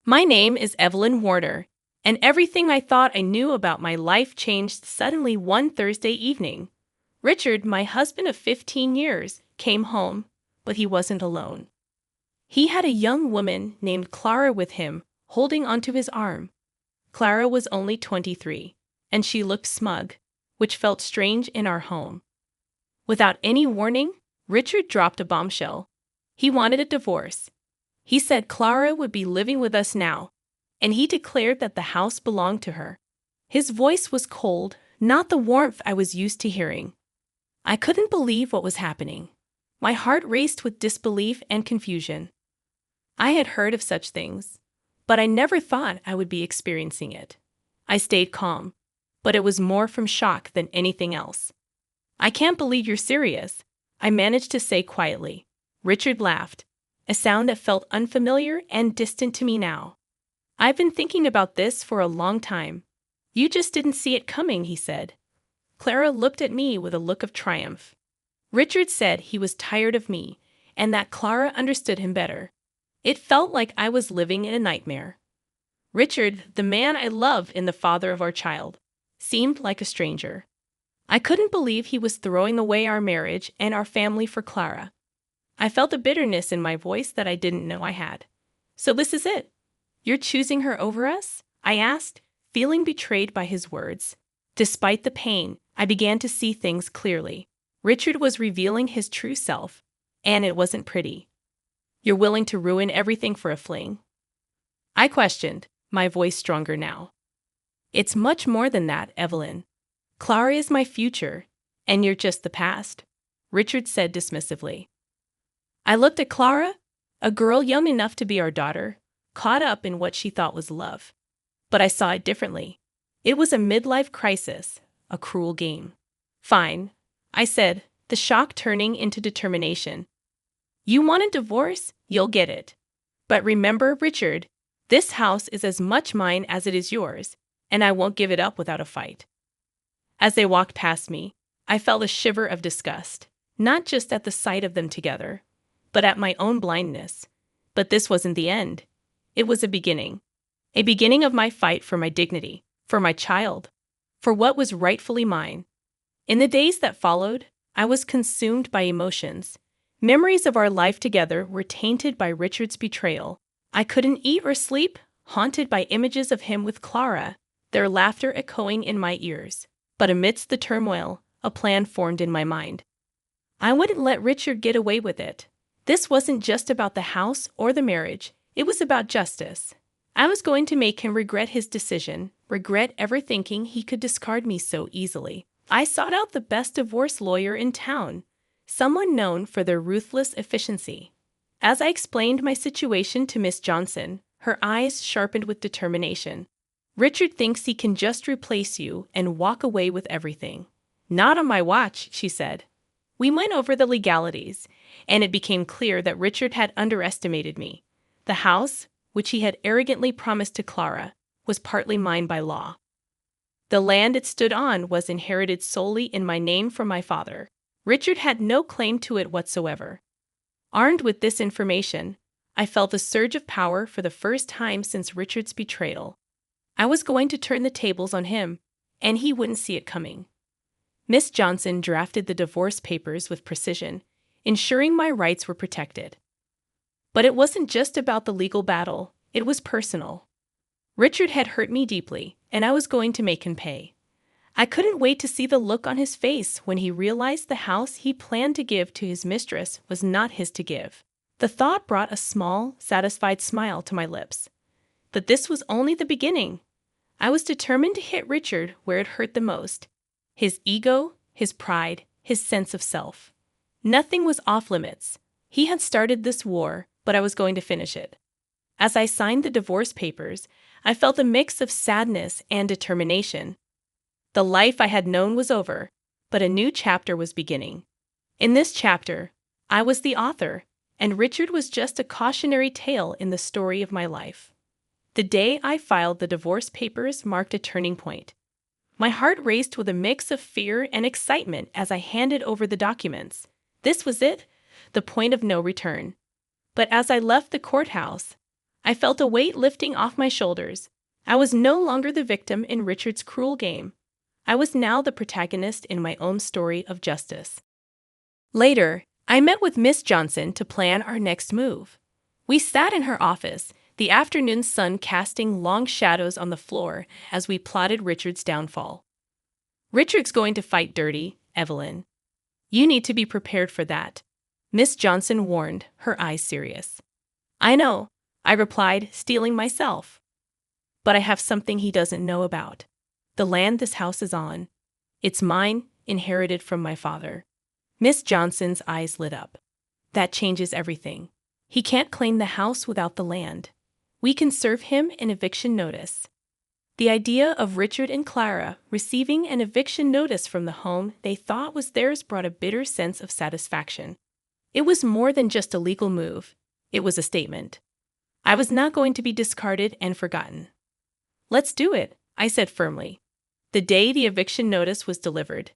My name is Evelyn Warner, and everything I thought I knew about my life changed suddenly one Thursday evening. Richard, my husband of 15 years, came home, but he wasn't alone. He had a young woman named Clara with him, holding onto his arm. Clara was only 23, and she looked smug, which felt strange in our home. Without any warning, Richard dropped a bombshell. He wanted a divorce. He said Clara would be living with us now, and he declared that the house belonged to her. His voice was cold, not the warmth I was used to hearing. I couldn't believe what was happening. My heart raced with disbelief and confusion. I had heard of such things, but I never thought I would be experiencing it. I stayed calm, but it was more from shock than anything else. "I can't believe you're serious," I managed to say quietly. Richard laughed, a sound that felt unfamiliar and distant to me now. "I've been thinking about this for a long time. You just didn't see it coming," he said. Clara looked at me with a look of triumph. Richard said he was tired of me and that Clara understood him better. It felt like I was living in a nightmare. Richard, the man I love and the father of our child, seemed like a stranger. I couldn't believe he was throwing away our marriage and our family for Clara. I felt a bitterness in my voice that I didn't know I had. "So this is it? You're choosing her over us?" I asked, feeling betrayed by his words. Despite the pain, I began to see things clearly. Richard was revealing his true self, and it wasn't pretty. "You're willing to ruin everything for a fling?" I questioned, my voice stronger now. "It's much more than that, Evelyn. Clara is my future, and you're just the past," Richard said dismissively. I looked at Clara, a girl young enough to be our daughter, caught up in what she thought was love. But I saw it differently. It was a midlife crisis, a cruel game. "Fine," I said, the shock turning into determination. "You want a divorce? You'll get it. But remember, Richard, this house is as much mine as it is yours, and I won't give it up without a fight." As they walked past me, I felt a shiver of disgust, not just at the sight of them together, but at my own blindness. But this wasn't the end. It was a beginning of my fight for my dignity, for my child, for what was rightfully mine. In the days that followed, I was consumed by emotions. Memories of our life together were tainted by Richard's betrayal. I couldn't eat or sleep, haunted by images of him with Clara, their laughter echoing in my ears. But amidst the turmoil, a plan formed in my mind. I wouldn't let Richard get away with it. This wasn't just about the house or the marriage. It was about justice. I was going to make him regret his decision, regret ever thinking he could discard me so easily. I sought out the best divorce lawyer in town, someone known for their ruthless efficiency. As I explained my situation to Miss Johnson, her eyes sharpened with determination. "Richard thinks he can just replace you and walk away with everything." "Not on my watch," she said. We went over the legalities, and it became clear that Richard had underestimated me. The house, which he had arrogantly promised to Clara, was partly mine by law. The land it stood on was inherited solely in my name from my father. Richard had no claim to it whatsoever. Armed with this information, I felt a surge of power for the first time since Richard's betrayal. I was going to turn the tables on him, and he wouldn't see it coming. Miss Johnson drafted the divorce papers with precision, ensuring my rights were protected. But it wasn't just about the legal battle, it was personal. Richard had hurt me deeply, and I was going to make him pay. I couldn't wait to see the look on his face when he realized the house he planned to give to his mistress was not his to give. The thought brought a small, satisfied smile to my lips. But this was only the beginning. I was determined to hit Richard where it hurt the most. His ego, his pride, his sense of self. Nothing was off limits. He had started this war, but I was going to finish it. As I signed the divorce papers, I felt a mix of sadness and determination. The life I had known was over, but a new chapter was beginning. In this chapter, I was the author, and Richard was just a cautionary tale in the story of my life. The day I filed the divorce papers marked a turning point. My heart raced with a mix of fear and excitement as I handed over the documents. This was it, the point of no return. But as I left the courthouse, I felt a weight lifting off my shoulders. I was no longer the victim in Richard's cruel game. I was now the protagonist in my own story of justice. Later, I met with Miss Johnson to plan our next move. We sat in her office, the afternoon sun casting long shadows on the floor as we plotted Richard's downfall. "Richard's going to fight dirty, Evelyn. You need to be prepared for that," Miss Johnson warned, her eyes serious. "I know," I replied, steeling myself. "But I have something he doesn't know about. The land this house is on. It's mine, inherited from my father." Miss Johnson's eyes lit up. "That changes everything. He can't claim the house without the land. We can serve him an eviction notice." The idea of Richard and Clara receiving an eviction notice from the home they thought was theirs brought a bitter sense of satisfaction. It was more than just a legal move. It was a statement. I was not going to be discarded and forgotten. "Let's do it," I said firmly. The day the eviction notice was delivered,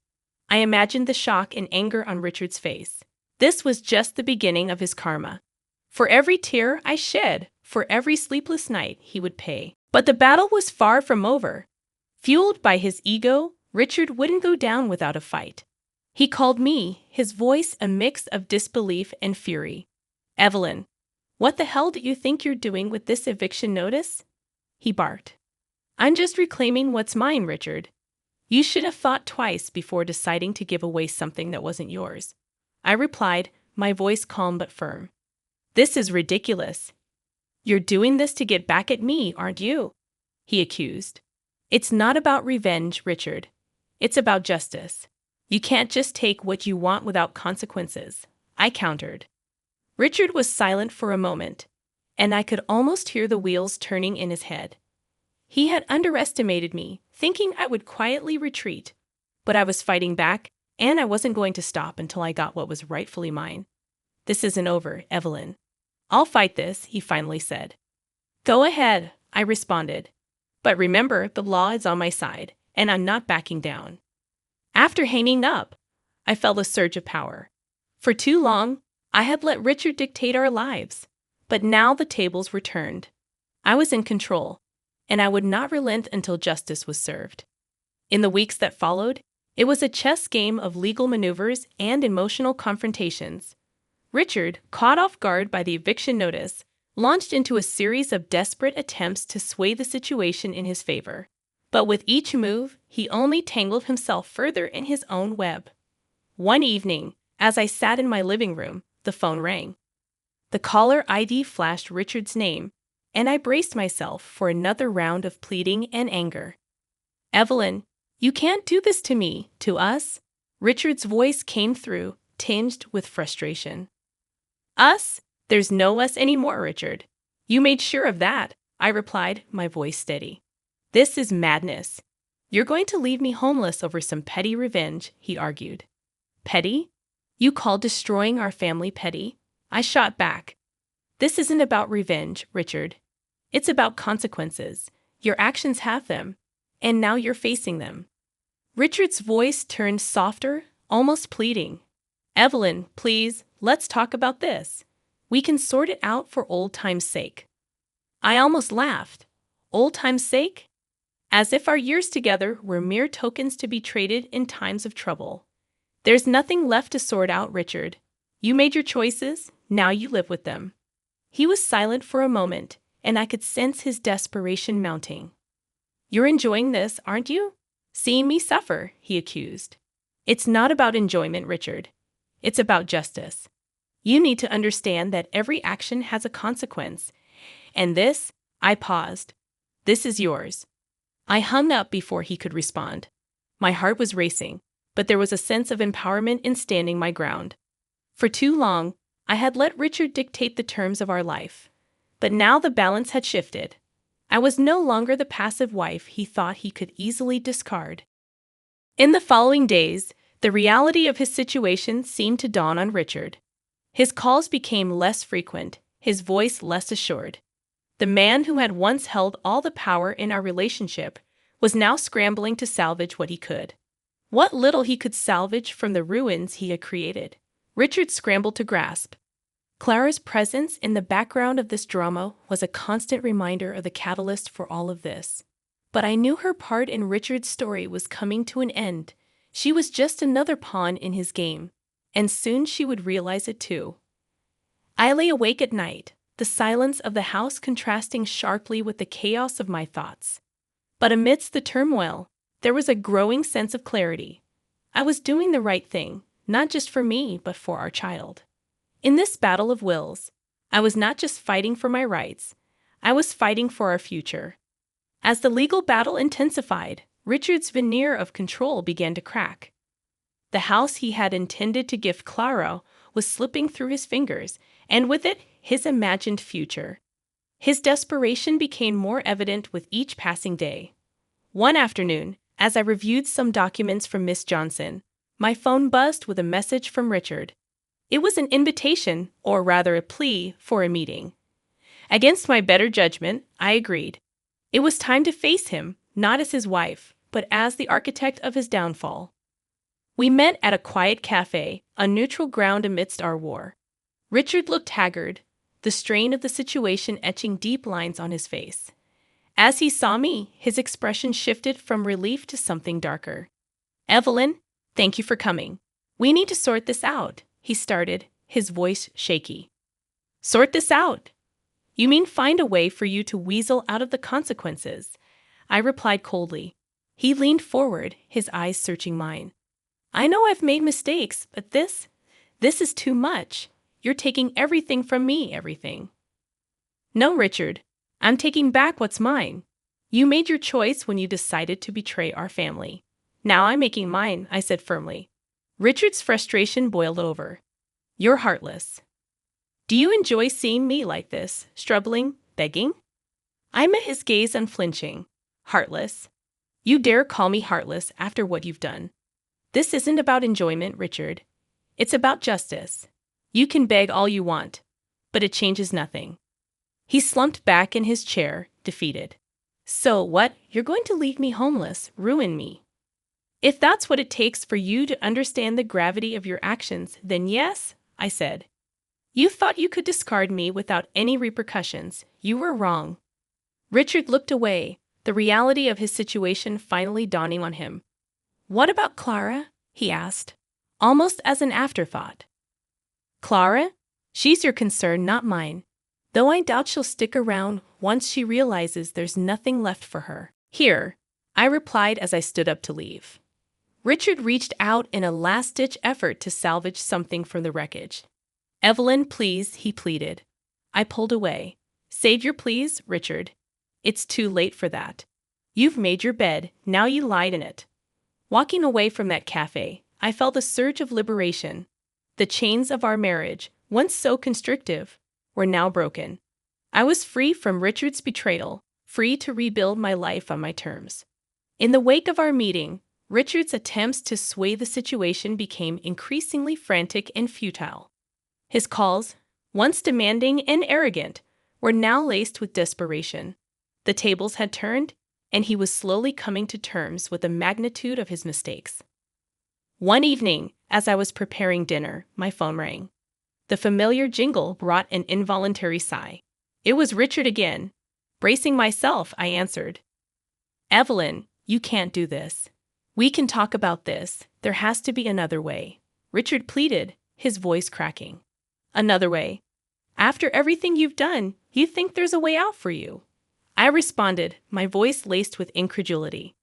I imagined the shock and anger on Richard's face. This was just the beginning of his karma. For every tear I shed, for every sleepless night, he would pay. But the battle was far from over. Fueled by his ego, Richard wouldn't go down without a fight. He called me, his voice a mix of disbelief and fury. "Evelyn, what the hell do you think you're doing with this eviction notice?" he barked. "I'm just reclaiming what's mine, Richard. You should have thought twice before deciding to give away something that wasn't yours," I replied, my voice calm but firm. "This is ridiculous. You're doing this to get back at me, aren't you?" he accused. "It's not about revenge, Richard. It's about justice. You can't just take what you want without consequences," I countered. Richard was silent for a moment, and I could almost hear the wheels turning in his head. He had underestimated me, thinking I would quietly retreat. But I was fighting back, and I wasn't going to stop until I got what was rightfully mine. "This isn't over, Evelyn. I'll fight this," he finally said. "Go ahead," I responded. "But remember, the law is on my side, and I'm not backing down." After hanging up, I felt a surge of power. For too long, I had let Richard dictate our lives. But now the tables were turned. I was in control, and I would not relent until justice was served. In the weeks that followed, it was a chess game of legal maneuvers and emotional confrontations. Richard, caught off guard by the eviction notice, launched into a series of desperate attempts to sway the situation in his favor. But with each move, he only tangled himself further in his own web. One evening, as I sat in my living room, the phone rang. The caller ID flashed Richard's name, and I braced myself for another round of pleading and anger. "Evelyn, you can't do this to me, to us." Richard's voice came through, tinged with frustration. "Us? There's no us anymore, Richard. You made sure of that," I replied, my voice steady. "This is madness. You're going to leave me homeless over some petty revenge," he argued. "Petty? You call destroying our family petty?" I shot back. "This isn't about revenge, Richard. It's about consequences. Your actions have them, and now you're facing them." Richard's voice turned softer, almost pleading. "Evelyn, please, let's talk about this. We can sort it out for old time's sake." I almost laughed. Old time's sake? As if our years together were mere tokens to be traded in times of trouble. "There's nothing left to sort out, Richard. You made your choices, now you live with them." He was silent for a moment, and I could sense his desperation mounting. "You're enjoying this, aren't you? Seeing me suffer," he accused. "It's not about enjoyment, Richard. It's about justice. You need to understand that every action has a consequence. And this," I paused, "this is yours." I hung up before he could respond. My heart was racing, but there was a sense of empowerment in standing my ground. For too long, I had let Richard dictate the terms of our life. But now the balance had shifted. I was no longer the passive wife he thought he could easily discard. In the following days, the reality of his situation seemed to dawn on Richard. His calls became less frequent, his voice less assured. The man who had once held all the power in our relationship was now scrambling to salvage what he could. What little he could salvage from the ruins he had created, Richard scrambled to grasp. Clara's presence in the background of this drama was a constant reminder of the catalyst for all of this. But I knew her part in Richard's story was coming to an end. She was just another pawn in his game, and soon she would realize it too. I lay awake at night, the silence of the house contrasting sharply with the chaos of my thoughts. But amidst the turmoil, there was a growing sense of clarity. I was doing the right thing, not just for me, but for our child. In this battle of wills, I was not just fighting for my rights, I was fighting for our future. As the legal battle intensified, Richard's veneer of control began to crack. The house he had intended to gift Clara was slipping through his fingers, and with it, his imagined future. His desperation became more evident with each passing day. One afternoon, as I reviewed some documents from Miss Johnson, my phone buzzed with a message from Richard. It was an invitation, or rather a plea, for a meeting. Against my better judgment, I agreed. It was time to face him, not as his wife, but as the architect of his downfall. We met at a quiet cafe, on neutral ground amidst our war. Richard looked haggard, the strain of the situation etching deep lines on his face. As he saw me, his expression shifted from relief to something darker. "Evelyn, thank you for coming. We need to sort this out," he started, his voice shaky. "Sort this out? You mean find a way for you to weasel out of the consequences?" I replied coldly. He leaned forward, his eyes searching mine. "I know I've made mistakes, but this is too much. You're taking everything from me, everything." "No, Richard. I'm taking back what's mine. You made your choice when you decided to betray our family. Now I'm making mine," I said firmly. Richard's frustration boiled over. "You're heartless. Do you enjoy seeing me like this, struggling, begging?" I met his gaze unflinching. "Heartless? You dare call me heartless after what you've done? This isn't about enjoyment, Richard. It's about justice. You can beg all you want, but it changes nothing." He slumped back in his chair, defeated. "So what? You're going to leave me homeless, ruin me? If that's what it takes for you to understand the gravity of your actions, then yes," I said. "You thought you could discard me without any repercussions. You were wrong." Richard looked away, the reality of his situation finally dawning on him. "What about Clara?" he asked, almost as an afterthought. "Clara? She's your concern, not mine. Though I doubt she'll stick around once she realizes there's nothing left for her." "Here," I replied as I stood up to leave. Richard reached out in a last-ditch effort to salvage something from the wreckage. "Evelyn, please," he pleaded. I pulled away. "Save your pleas, Richard. It's too late for that. You've made your bed, now you lie in it." Walking away from that cafe, I felt a surge of liberation. The chains of our marriage, once so constrictive, were now broken. I was free from Richard's betrayal, free to rebuild my life on my terms. In the wake of our meeting, Richard's attempts to sway the situation became increasingly frantic and futile. His calls, once demanding and arrogant, were now laced with desperation. The tables had turned, and he was slowly coming to terms with the magnitude of his mistakes. One evening, as I was preparing dinner, my phone rang. The familiar jingle brought an involuntary sigh. It was Richard again. Bracing myself, I answered. "Evelyn, you can't do this. We can talk about this. There has to be another way," Richard pleaded, his voice cracking. "Another way? After everything you've done, you think there's a way out for you?" I responded, my voice laced with incredulity.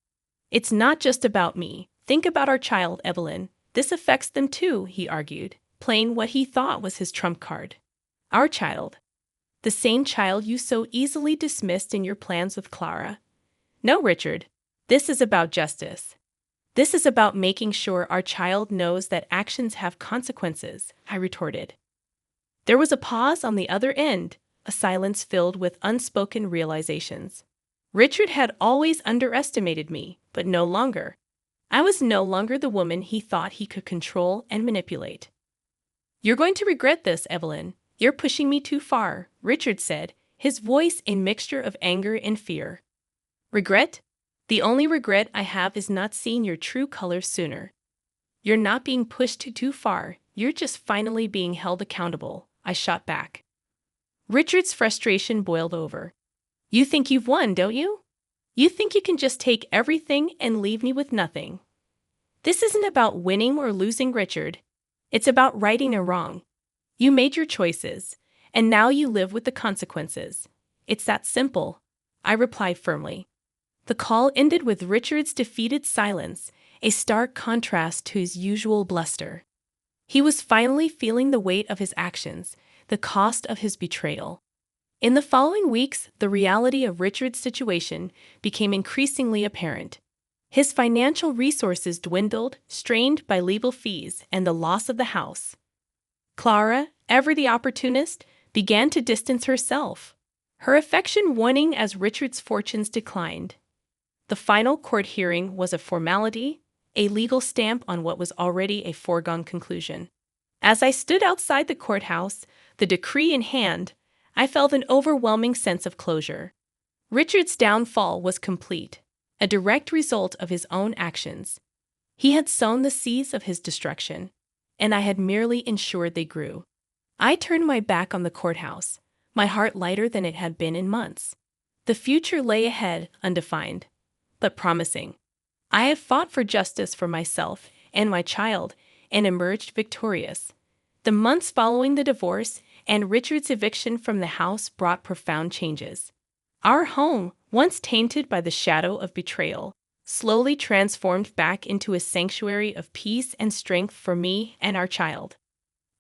"It's not just about me. Think about our child, Evelyn. This affects them too," he argued, playing what he thought was his trump card. "Our child. The same child you so easily dismissed in your plans with Clara. No, Richard. This is about justice. This is about making sure our child knows that actions have consequences," I retorted. There was a pause on the other end, a silence filled with unspoken realizations. Richard had always underestimated me, but no longer. I was no longer the woman he thought he could control and manipulate. "You're going to regret this, Evelyn. You're pushing me too far," Richard said, his voice a mixture of anger and fear. "Regret? The only regret I have is not seeing your true colors sooner. You're not being pushed too far, you're just finally being held accountable," I shot back. Richard's frustration boiled over. You think you've won, don't you? You think you can just take everything and leave me with nothing. This isn't about winning or losing, Richard. It's about righting a wrong. You made your choices, and now you live with the consequences. It's that simple, I replied firmly. The call ended with Richard's defeated silence, a stark contrast to his usual bluster. He was finally feeling the weight of his actions, the cost of his betrayal. In the following weeks, the reality of Richard's situation became increasingly apparent. His financial resources dwindled, strained by legal fees and the loss of the house. Clara, ever the opportunist, began to distance herself, her affection waning as Richard's fortunes declined. The final court hearing was a formality, a legal stamp on what was already a foregone conclusion. As I stood outside the courthouse, the decree in hand, I felt an overwhelming sense of closure. Richard's downfall was complete, a direct result of his own actions. He had sown the seeds of his destruction, and I had merely ensured they grew. I turned my back on the courthouse, my heart lighter than it had been in months. The future lay ahead, undefined, but promising. I had fought for justice for myself and my child and emerged victorious. The months following the divorce and Richard's eviction from the house brought profound changes. Our home, once tainted by the shadow of betrayal, slowly transformed back into a sanctuary of peace and strength for me and our child.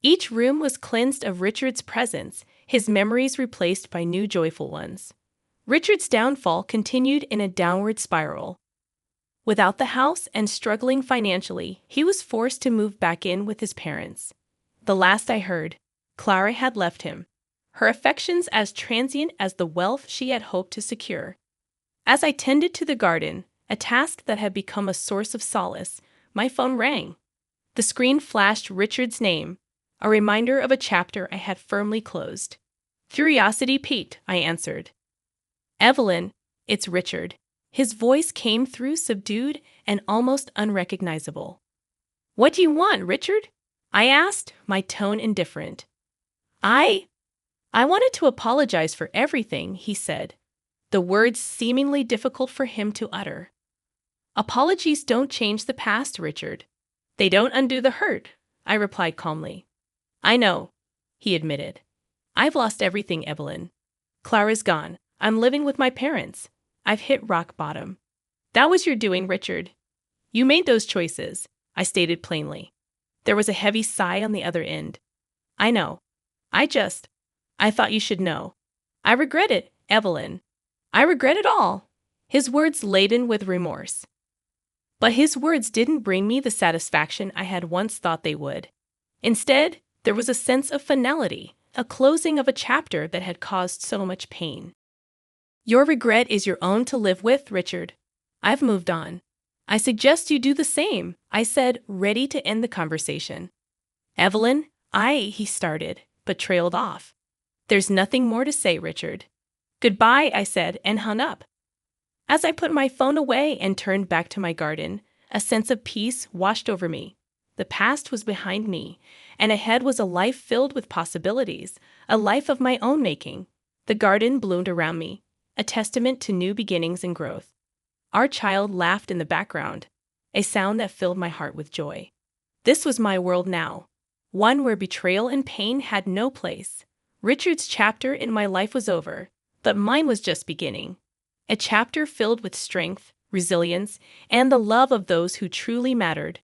Each room was cleansed of Richard's presence, his memories replaced by new joyful ones. Richard's downfall continued in a downward spiral. Without the house and struggling financially, he was forced to move back in with his parents. The last I heard, Clara had left him, her affections as transient as the wealth she had hoped to secure. As I tended to the garden, a task that had become a source of solace, my phone rang. The screen flashed Richard's name, a reminder of a chapter I had firmly closed. Curiosity piqued, I answered. Evelyn, it's Richard. His voice came through subdued and almost unrecognizable. What do you want, Richard? I asked, my tone indifferent. I wanted to apologize for everything, he said, the words seemingly difficult for him to utter. Apologies don't change the past, Richard. They don't undo the hurt, I replied calmly. I know, he admitted. I've lost everything, Evelyn. Clara's gone. I'm living with my parents. I've hit rock bottom. That was your doing, Richard. You made those choices, I stated plainly. There was a heavy sigh on the other end. I know. I thought you should know. I regret it, Evelyn. I regret it all. His words laden with remorse. But his words didn't bring me the satisfaction I had once thought they would. Instead, there was a sense of finality, a closing of a chapter that had caused so much pain. Your regret is your own to live with, Richard. I've moved on. I suggest you do the same, I said, ready to end the conversation. Evelyn, he started, but trailed off. There's nothing more to say, Richard. Goodbye, I said, and hung up. As I put my phone away and turned back to my garden, a sense of peace washed over me. The past was behind me, and ahead was a life filled with possibilities, a life of my own making. The garden bloomed around me, a testament to new beginnings and growth. Our child laughed in the background, a sound that filled my heart with joy. This was my world now, one where betrayal and pain had no place. Richard's chapter in my life was over, but mine was just beginning. A chapter filled with strength, resilience, and the love of those who truly mattered.